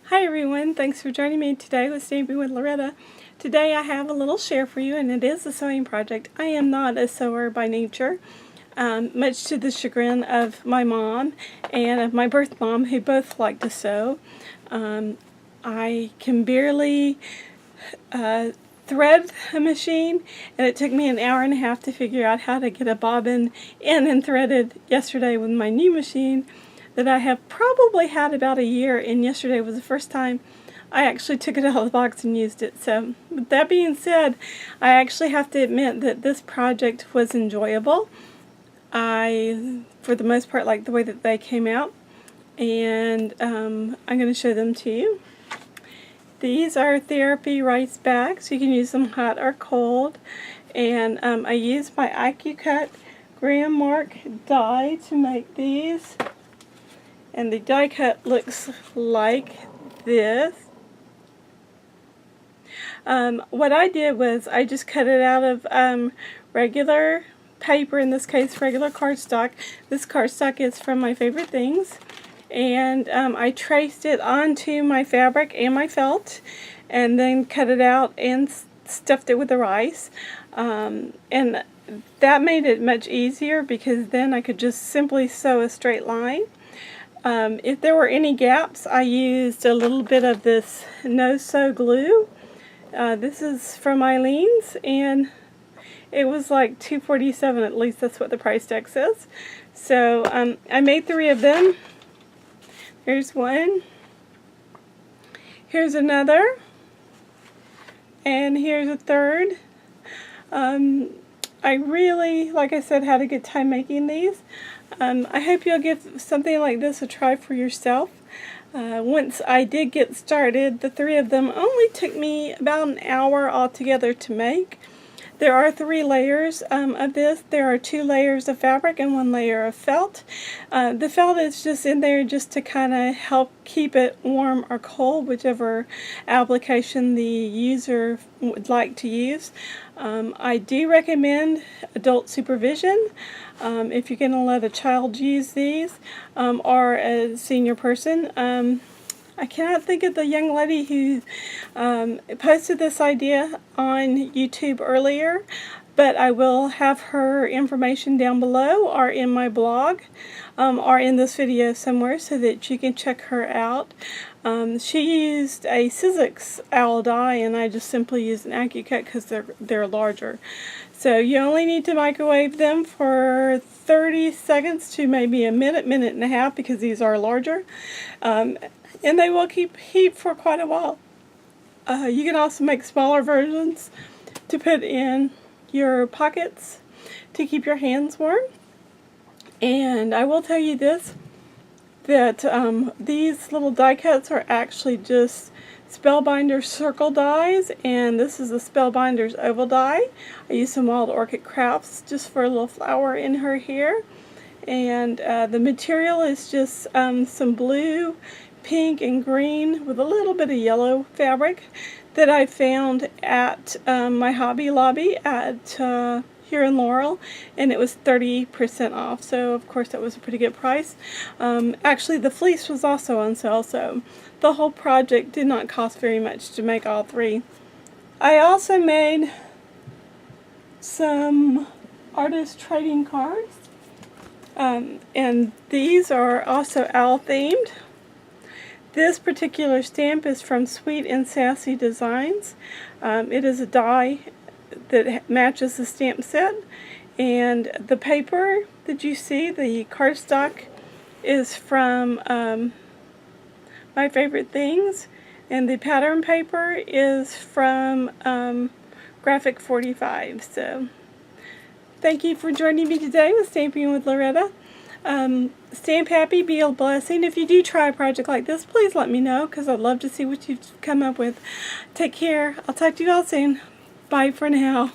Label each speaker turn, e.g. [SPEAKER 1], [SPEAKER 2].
[SPEAKER 1] Hi everyone, thanks for joining me today with Stamping with Loretta. Today I have a little share for you, and it is a sewing project. I am not a sewer by nature, much to the chagrin of my mom and of my birth mom, who both like to sew. I can barely thread a machine, and it took me an hour and a half to figure out how to get a bobbin in and threaded yesterday with my new machine that I have probably had about a year, and yesterday was the first time I actually took it out of the box and used it. So with that being said, I actually have to admit that this project was enjoyable. I, for the most part, like the way that they came out, and I'm going to show them to you. These are therapy rice bags. You can use them hot or cold, and I used my IQ-Cut Gram Mark die to make these. And the die cut looks like this. What I did was I just cut it out of regular paper, in this case regular cardstock. This cardstock is from My Favorite Things. And I traced it onto my fabric and my felt, and then cut it out and stuffed it with the rice. And that made it much easier because then I could just simply sew a straight line. If there were any gaps, I used a little bit of this no-sew glue. This is from Eileen's, and it was like $2.47, at least that's what the price tag says. So I made 3 of them. Here's one. Here's another. And here's a third. I really, like I said, had a good time making these. I hope you'll give something like this a try for yourself. Once I did get started, the 3 of them only took me about an hour altogether to make. There are 3 layers of this. There are 2 layers of fabric and 1 layer of felt. The felt is just in there just to kind of help keep it warm or cold, whichever application the user would like to use. I do recommend adult supervision if you're going to let a child use these, or a senior person. I cannot think of the young lady who posted this idea on YouTube earlier, but I will have her information down below or in my blog or in this video somewhere so that you can check her out. She used a Sizzix owl die, and I just simply used an IQ-Cut because they're larger. So you only need to microwave them for 30 seconds to maybe a minute, minute and a half, because these are larger. And they will keep heat for quite a while. You can also make smaller versions to put in your pockets to keep your hands warm. And I will tell you this, that these little die cuts are actually just Spellbinders circle dies, and this is the Spellbinders oval die. I used some Wild Orchid Crafts just for a little flower in her hair. And the material is just some blue, pink, and green with a little bit of yellow fabric that I found at my Hobby Lobby at here in Laurel, and it was 30% off, so of course that was a pretty good price. Actually, the fleece was also on sale, so the whole project did not cost very much to make all 3. I also made some artist trading cards, and these are also owl themed. This particular stamp is from Sweet and Sassy Designs. It is a die that matches the stamp set, and the paper that you see, the cardstock, is from My Favorite Things, and the pattern paper is from Graphic 45. So thank you for joining me today with Stamping with Loretta. Stamp happy, be a blessing. If you do try a project like this, please let me know, because I'd love to see what you've come up with. Take care. I'll talk to you all soon. Bye for now.